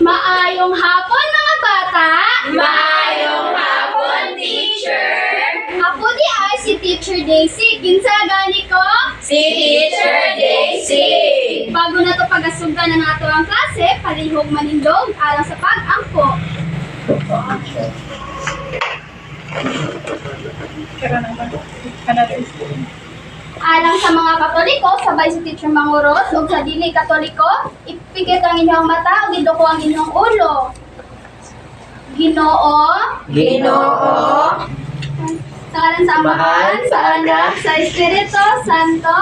Maayong hapon mga bata! Maayong hapon, teacher! Ako di ay si Teacher Daisy. Kinsa gani ko? Si Teacher Daisy! Bago na to pagasugdan ng ato ang klase, palihog manindog alang sa pag-angko. Alang sa mga Katoliko, sabay si Teacher Manguros, ug sa dili Katoliko, ipikit ang inyong mata ug iduko ang inyong ulo. Ginoo, Ginoo, sa ngalan sa Amahan, sa Anak, sa Espiritu Santo,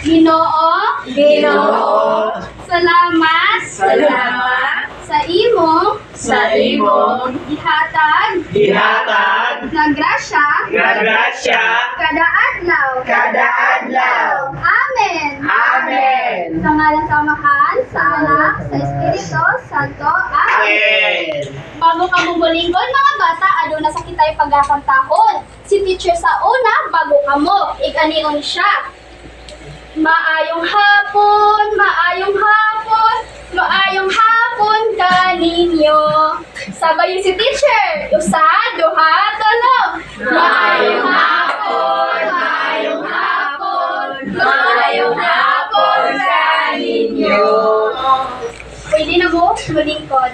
Ginoo, Ginoo, salamat, salamat sa imong sa imong ihatag ihatag na grasya nga grasya kada adlaw. kada adlaw. Amen. Amen. Sa ngalan sa Amahan, sa Anak, sa Espiritu Santo. Amen. Amen. Bago ka bubulinggon, mga bata, aduna sa kita'y pagkakantahon. Si teacher sa una, bago ka mo, iganion siya. Maayong hapon, maayong hapon, maayong hapon kaninyo. Sabay si teacher, usa, duha, tulo. Maayong hapon, maayong hapon, maayong hapon sa inyo. Pwede na mo, malingkod.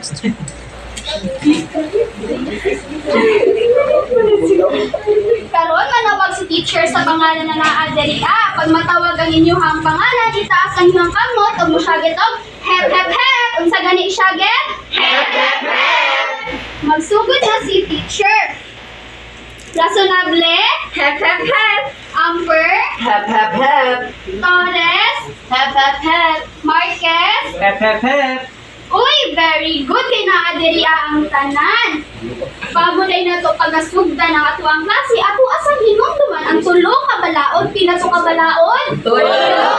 Karon manawag si teacher sa pangalan na naa diri. Pag matawag ang inyong pangalan, itaas ang inyong kamot ug mosyagit og hep hep hep. Unsa gani syagit? Hep, hep, hep. Magsugod na si teacher. Razonable, Hep, hep, hep. Amper, Hep, hep, hep. Torres, Hep, hep, hep. Marquez. Hep, hep, hep. Uy, very good kay naa diri ang tanan. Bago na to pagasugdan ang ato ang klase, ako asang hinungduman ang tulo ka balaod, pila to ka balaod? Tulo.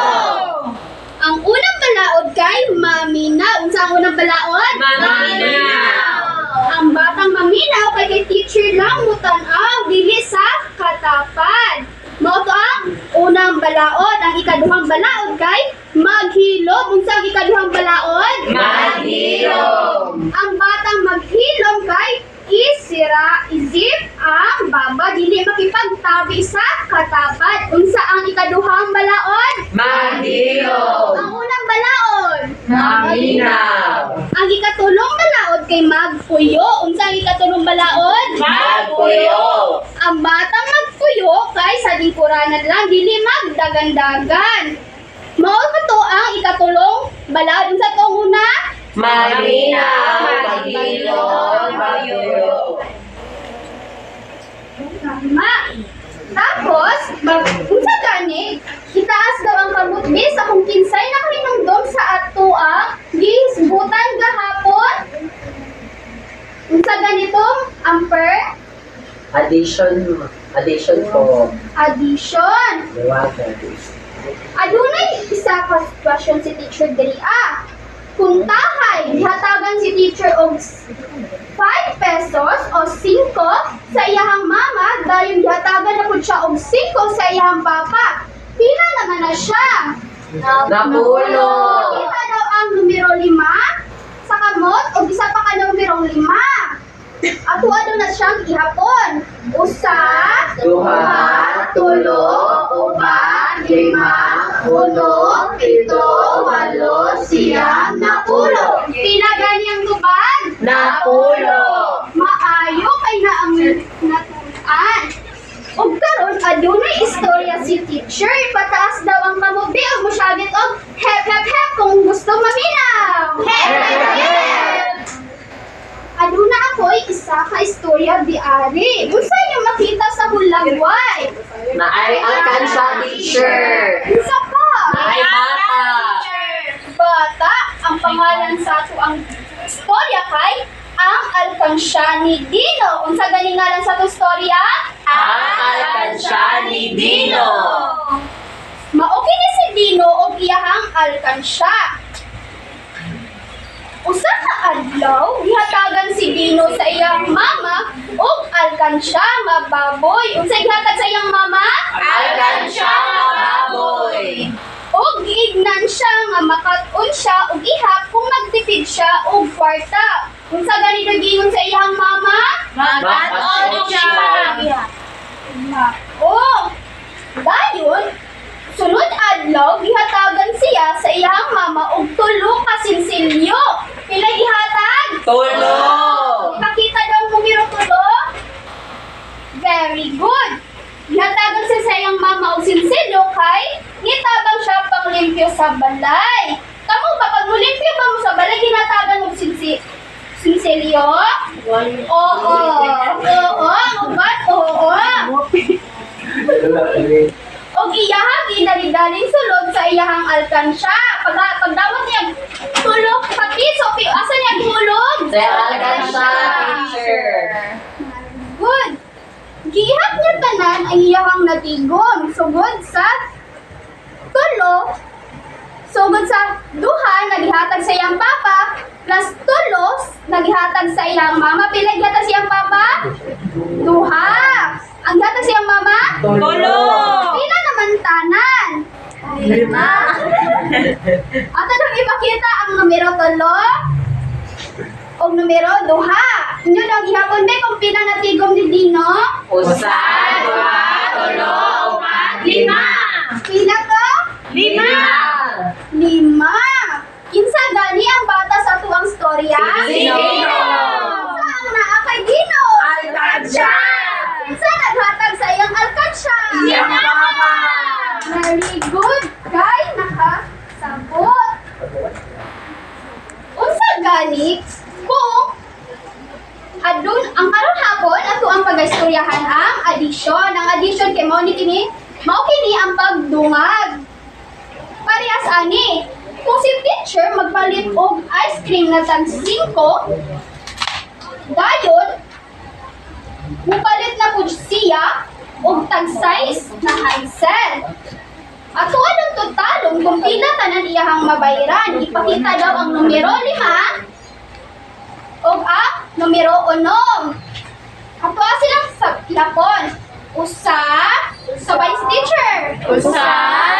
Ang unang balaod kay Maminaw. Unsa ang unang balaod? Maminaw. Ang batang maminaw kay teacher lang mutan-aw dili sa katapad. Mao to ang unang balaod. Ang ikaduhang balaod kay maghilom. Unsa ang ikaduhang balaod? Maghilom. Ang batang maghilom kay isira isip ang baba dili makipagtabi sa katapad. Unsa ang ikaduhang balaod? Maghilom. Ang unang balaod. Maminaw. Ang ikatulong balaod kay magpuyo. Unsa ang ikatulong balaod? Magpuyo. Ang batang magpuyo kay sa lingkuranan lang dili magdagan-dagan. Mao ba to ang ikatulong balaod? Unsa to ang una? Maminaw. Maghilom. Magpuyo. Tama. Tapos, unsa gani? Itaas daw ang kamutbi sa kung kinsay nakahinungdom sa ato ang gisbutan gahapon. Unsa ganito? Amper? Addition po. Addition. Liwagan. Adunay isa ka question si teacher diri. Kung tahay, gihatagan si teacher og 5 pesos o 5 sa iyahang mama, dayon gihatagan na pud siya og 5 sa iyahang papa. Pila naman na siya? Napulo. Kita daw ang numero 5 sa kamot o isa pa ka numero 5. Ato na siyang ihapon. Usa, Duha, tulo, upat, lima, pulo, pito, walo, siyam, napulo. pila gani ang tubag? Napulo. Maayo kay na ang natuan. Og karon adunay istorya si teacher. Pataas daw ang kamubi og mosyagit og hep hep hep kung gusto maminaw. Hep hep hep. Aduna ako'y isa ka istorya diari. Unsa niyo makita sa hulagway? Naay-akan siya, teacher. Unsa pa? Ay, bata. Bata, ang pangalan sa ato ang istorya kay ang Alkansya ni Dino. Unsa gani ngalan sa ato istorya? Ang Alkansya ni Dino. Maoki ni si Dino og iyahang alkansya. Usa ka adlaw, gihatagan si Dino sa iyang mama og alkansya nga baboy. Unsa gihatag sa iyang mama? Alkansya nga baboy. ug giignan siya nga makat-on siya ug ihap kung magtipid siya og kwarta. Unsa gani gingon sa iyang mama? Makat-on siya. Oh, dayon, sunod adlaw gihatagan siya sa iyang mama og tulo ka sinsilyo. Pila gihatag? Tulo. Pakita daw numero tulo. Very good. Gihatagan siya sa iyang mama og sinsilyo kay nitabang siya pang limpyo sa balay. Kamu ba pag mulimpyo ba mo sa balay ginatagan og sinsilyo? Oo. Ubat, oo. Og iyahang ginalidaling sulod sa iyahang alkansya. Pagdawat niya, tulog sa piso. Asa niya gihulog? Sa alkansya, teacher. Good. Giihap niya tanan ang iyahang natigon. Sugod sa tulo. Sugod sa duha, nagihatag sa iyang papa. Plus tulos, nagihatag sa iyang mama. Pila gihatag sa iyang papa? Duha. Ang gihatag sa iyang mama? Tulo. Pila naman tanan? 5. Ato nang ipakita ang numero 3 o numero 2. Inyo daw gihapon ba kung pila natigom ni Dino? Usa, dua, tulo, upat, lima. Pila ka? 5. 5. Kinsa gani ang bata sa tuwang storya? Si Dino. Kinsa ang naa kay Dino? Alkansya. Kinsa naghatag sa iyang alkansya? Siyang mama. Very good, kay nakasabot. Unsa gani kung adun ang karon hapon ato ang pagaistoryahan ang addition. Ang addition kay mao kini ang pagdungag. Parehas ani. Kung si teacher magpalit og ice cream na tag 5, dayon mupalit na pud siya og tag size na hansel. At tuwa ng totalong kung pila tanan iyahang mabayaran, ipakita daw ang numero 5 o ang numero 6. Ato silang sa lapon. Usa, sabay si teacher. Usa,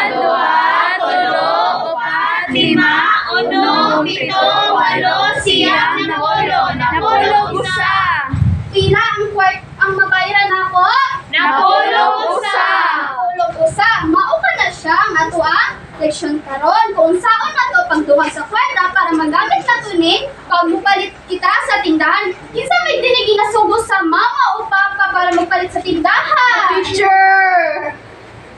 dua, tulo, upat, lima, uno, pito, walo, siyam, napulo, usa. Pila ang mabayaran ako? Napulog usa. Napulog usa. Mao ka na siya nga ato ang leksyon karon kung saon nato pagduhag sa kwarta para magamit nato ni pag mupalit kita sa tindahan. Kinsa may dinigi nasugos sa mama o papa para magpalit sa tindahan? Teacher!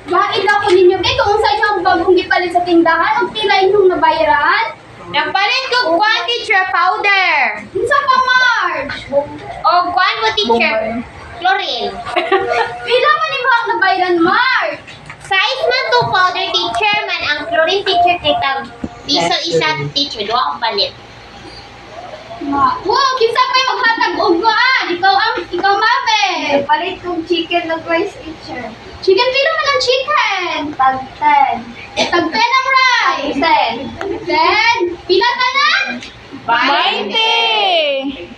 Gaid ako ninyo kay kung sa inyo bagong gipalit sa tindahan o pila inyong nabayaran? Nagpalit ko kwan, teacher, powder. Kinsa pa Marge? O kwan mo, teacher, chlorine. Pila man imong nabayaran Marge? Size man to powder, teacher, man ang chlorine, teacher, kay tag piso isa, teacher, duwa akong palit. Wow, kinsa pa yung maghatag og kuan? Ikaw mabe. Palit kong chicken na rice teacher. Chicken pila man ang chicken? Tag 10. Tag 10 ang rice. 10. Pila ka na? 20!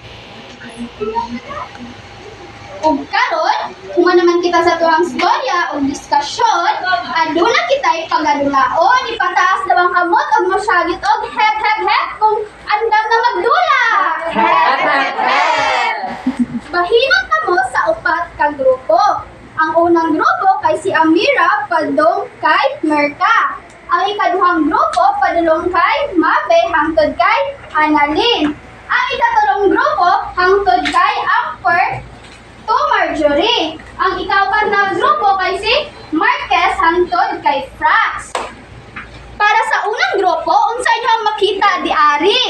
Ug karon, kuma naman kita sa tuwang storya o diskusyon, aduna kita'y pagadulaon, ipataas daw ang kamot og mosyagit og hep kung andam na magdula. Bahinon kamo sa upat ka grupo. Ang unang grupo kay si Amira padung kay Merka. Ang ikaduhang grupo padulong kay Mabe hangtod kay Annalyn. Ang ikatulong grupo hangtod kay Amber to Marjorie. Ang ikapat na grupo kay si Marquez hangtod kay Frax. Para sa unang grupo, unsa inyo makita di ari?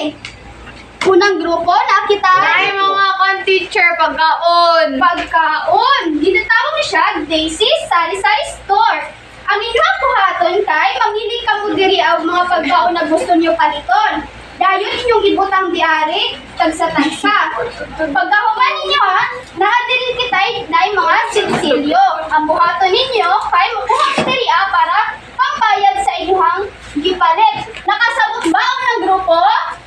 Unang grupo nakita Ay, mga kwan, teacher, pagkaon. pagkaon. Ginatawag ni siya Daisy Sari-Sari Store. Ang inyong buhaton kay mamili ka mo diri ang mga pagkaon na gusto niyo paliton. Dayon inyong ibutang diari tagsa-tagsa. Pagkahuman ninyo ha, naadirin kitay na mga silsilyo. Ang buhaton ninyo kay makuha diri para pambayad sa inyong gipalit. Nakasabot ba ang ng grupo?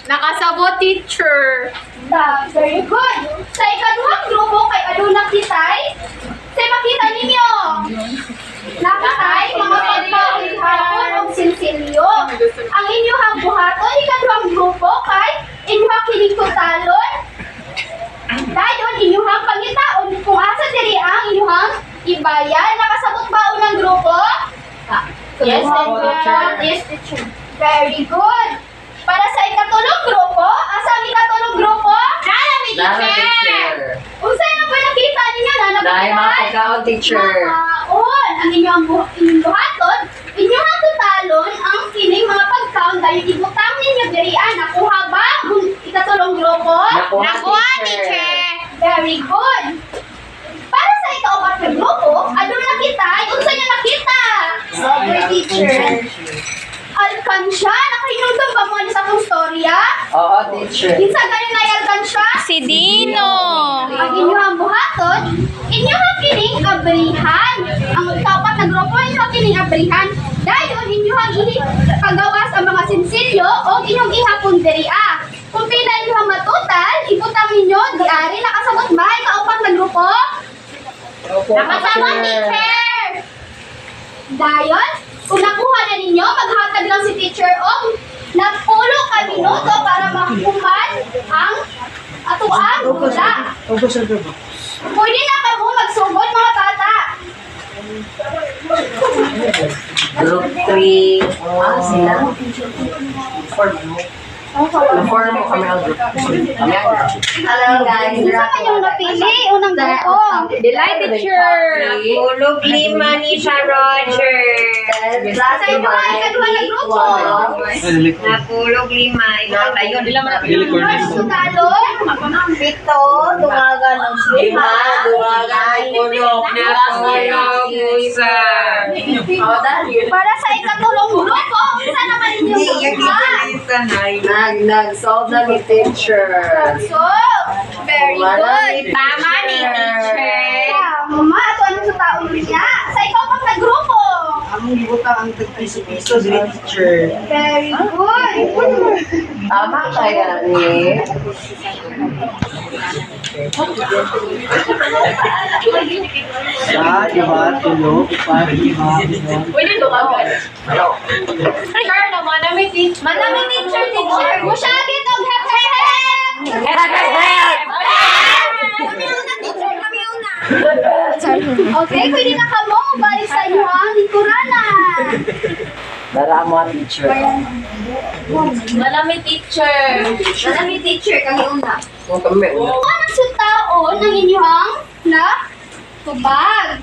Nakasabot, teacher. Very good. Sa ikaduhang grupo kay aduna kitay, say makita ninyo. Nakatay mga pagkaon hapon o silsilyo. sinsilyo. Ang inyong buhaton, ikaduhang grupo kay inyong kining tutalon. Dayon, inyong pangitaon kung asa diri ang inyong ibayan. Nakasabot ba unang grupo? Yes, teacher. Yes, teacher. Very good. Para sa ikatulong grupo, asa ang ikatulong grupo? Nalami, teacher. Unsa na po nakita ninyo na Dahil mga pagkaon, teacher. Makaon ang inyong buhaton, inyong tutalon ang kining mga pagkaon dahil ibutang ninyo dirian. Nakuha ba ang ikatulong grupo? Nakuha, teacher. Very good. Para sa ikaupat na grupo, ano nakita? Unsa nyo nakita? Sobrang teacher. Alkansya, nakainutom ba mo sa akong storya? Oo, teacher. Kinsa galing na alkansya? Si Dino. Ang inyong buhaton, inyong kining abrihan. Ang ikaupat na grupo, inyong kining abrihan. Dayon, inyong pagawas ang mga sinsilyo o inyong ihapon diriya. Kung pila inyong matutal, ibutang ninyo, diari, nakasabot ba? Ikaupat na grupo? Nakasabot, teacher! Dayon, kung nakuha na ninyo, maghatag lang si teacher o napulo ka minuto para makukuhan ang atuang gula. Pwede na kayo magsugod mga bata. Group 3. Sila. Na-form mo kami ang group. Hello, guys. Isa kayong napili, unang grupo. Delight, teacher. Napulog 5 ni sa Roger. Sa inyo ay ikaduha na grupo. Napulog 5. Ikaw tayo. Tutalon. 7. Tungagan ng 5. Duwagan, pulok, napulog, isa. Para sa ikatulong grupo, isa naman inyong grupo. Nag-solve na ni teacher. So, very good. Tama ni teacher. Mama, ato ano sa taon niya? Sa ikaw pang na grupo. Among gibutang ang tag-piso-piso dili teacher. Very good. Tama kaya ni? Sa diba tulog para lima. Sir, naman namin teacher. Manaming teacher. Musyagit og hep hep hep. Okay, pwede na ka mo. Balik sa inyo ang lingkuranan. Dara mo, teacher. Malami teacher. Marami teacher kami una. Kung kami, Anong sutaon ang inyong na tubag?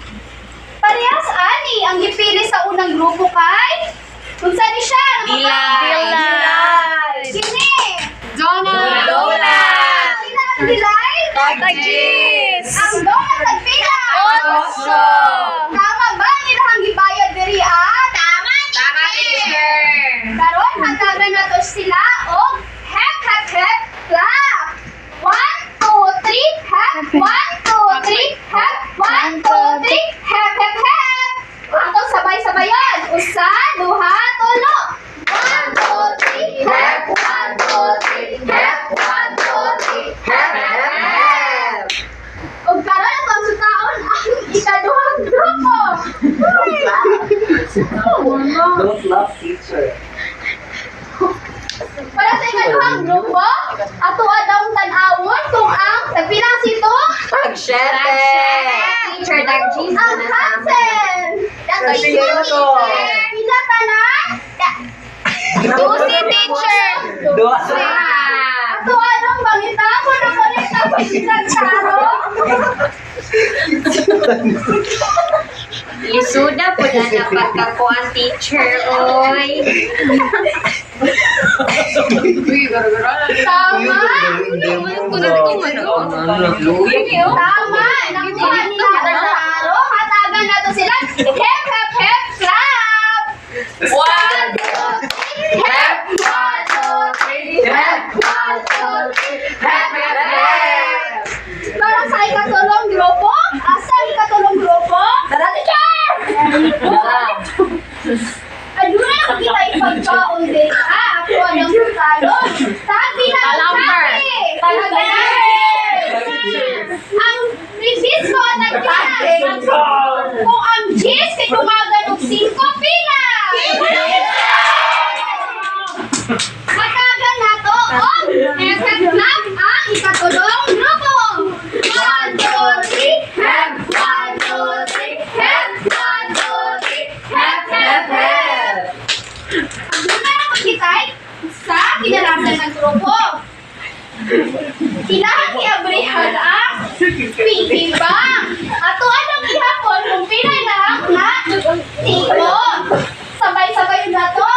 Parehas ani ang gipili sa unang grupo kay kung saan ni siya? Dilay. Sini? Donald. Pila ang dilay? Tag-cheese. Ang donut nagpila. Oso. Tama ba nila ang gibayad diri ah? Tama, teacher. Karon hatagan nato sila og hep hep hep clap. 1 2 3 hep 1 2 3 hep 1 2 3 hep hep hep. Ato sabay-sabayan. Usa, duha, tulo. 1 2 3 hep 1 2 3 hep 1 2 3 hep hep hep. Og karon ato ang sutaon ang ikaduhang grupo. Don't laugh, teacher. Para sa ikaduhang grupo, ato daw tan-awon kung ang nagpilang sito Pag-shete. Teacher, Dagji's ang Hansel. Dato Seryoso. Pila tanan? Tusi, teacher. Dua. Ato anong bangita mo na konekta sa pinagsaro? Lisuda po na napagkakuan teacher, oy. Tama. Tama. Nakuha nila ang saro. Hatagan nato sila. Hep, hep, hep, clap. 1, 2, hep, 1, 2, 3, hep, 1, 2, 3, hep, hep, hep. Para sa ikatulong grupo, asa ang ikatulong grupo? Tara, teacher. Tara. Aduna na kita ipagkaon din. Ako anong talon. Sabi na sabi. Ang resist ko ang nagkinas. Kung ang G's kay tumagan og 5 pila. Kailangan i-abrihan ang piggy bank. Ato anong ihapon kung pinay lang na tiko. Sabay-sabay na to.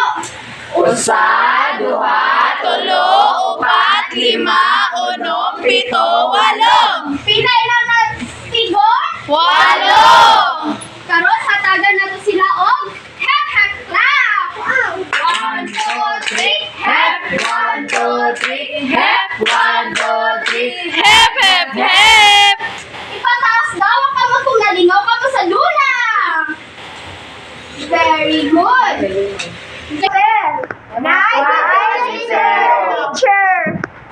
Usa, duha, tulo, upat, lima, unom, pito, walo. Pinay lang na tigo. Walo! Karon hatagan na to sila og hep hep clap. Wow. 1, 2, 3. Hep, 1, 2, 3, hep, 1, 2, 3, hep, hep, hep! Ipataas daw ang kamot kung nalingaw ka mo sa luna. Very good. Teacher.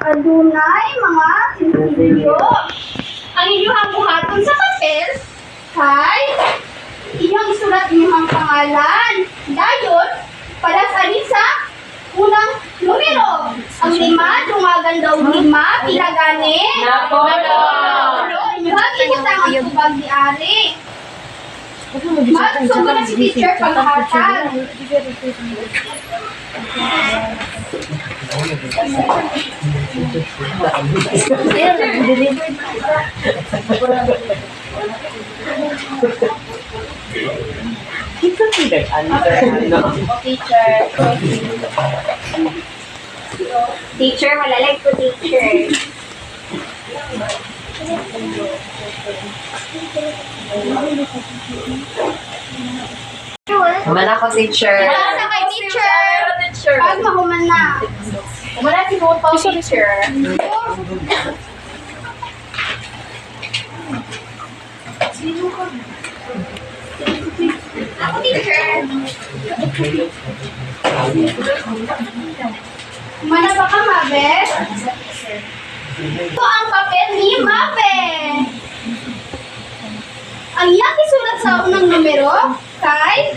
Adunay mga sinsilyo. Ang inyong buhaton sa papel kay inyong isulat inyong pangalan. Dayon, para sa sa unang numero. Ang 5, dumagan daw 5, pila gani? Napolo! Inyong kinutang ang tubag ni Ari. Magsugo na si teacher paghatag. Teacher, malalag po teacher. Kumana ko, teacher. Para sa kay teacher. Pag mahuman na. Kumana si Mopaw, teacher. Ako teacher. Mana ba ka, Mabe? Ito ang papel ni Mabe. Ang iyang isulat sa unang numero kay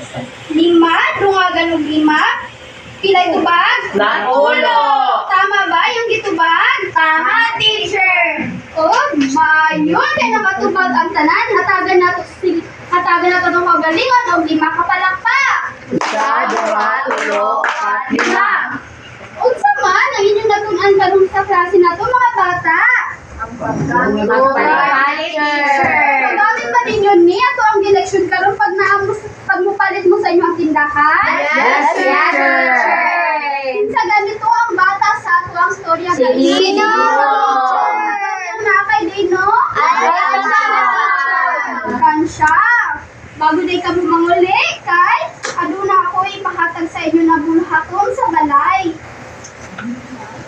5, dungagan og 5, pilay tubag? Nanulo! Tama ba yung gitubag? Tama, teacher! O, mayon kay namatubag ang tanan, hatagan na to ng magalingon og 5 kapalakpak. Usa, duha, tulo, upat, lima. Unsa man ang inyong natunan karon sa klase nato mga bata? Magpalit, teacher. Magamit ba ninyo ni ato ang eleksyon karon pag mupalit mo sa inyong tindahan? Yes, teacher. Sa ganito ang bata sa ato ang storya Si Lino. Na kay Lino? Kansya. Bago day ka manguli, kay aduna ako ipahatag sa inyo na bulhaton sa balay.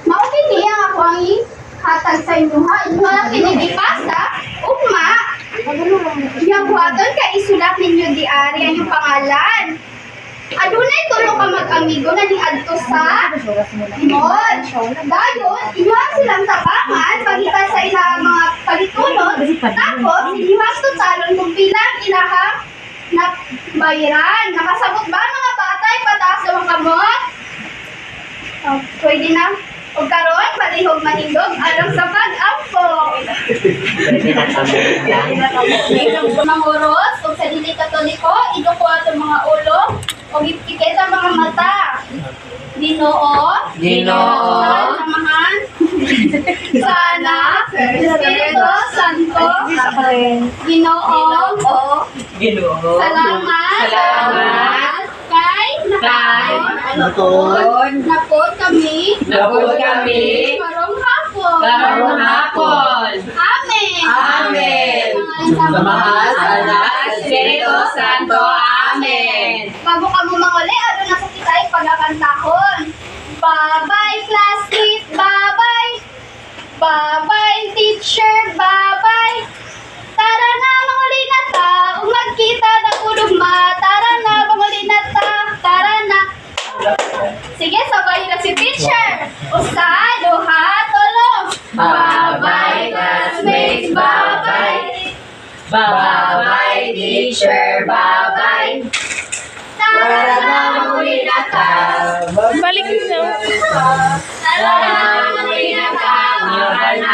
Maugin niya ako ang ihatag sa inyo ha. Inyo lang kinigipasa, ugma. Iyang buhaton kay isulat ninyo di ari ang iyong pangalan. Adunay tulo ka mag-amigo na ni adto sa mod. Dayon, inyong silang tabangan pagita sa ilang mga pagitulod. Tapos, inyong tutalon kung pilang ilahang na bayaran. Nakasabot ba mga bata? Ipataas daw ang kamot? Oh, pwede na. O karon, palihog manindog alang sa pag-ampo. Manguros, o sa dili katoliko, iduko ato mga ulo, o ipikit ang mga mata. Ginoo, samahan, sana, Espiritu Santo, Ginoo, salamat, kay napod kami, karong hapon. Amen. Sa mahal, anak, Espiritu Santo. Amen. Bago ka mo manguli, ano na sa kita'y pagkakantahon. Bye-bye, classmate, bye-bye. Bye-bye, teacher, bye-bye. Tara na, manguli na ta. Kung magkita na kulugma, tara na, manguli na ta. Tara na. Sige, sabahin na si teacher. Usa, duha, tulo. Bye-bye, classmates, bye-bye. Bye-bye, teacher, bye-bye. Tara na, muli na ta. Balik na. Tara na, manguli na ta. Tara na.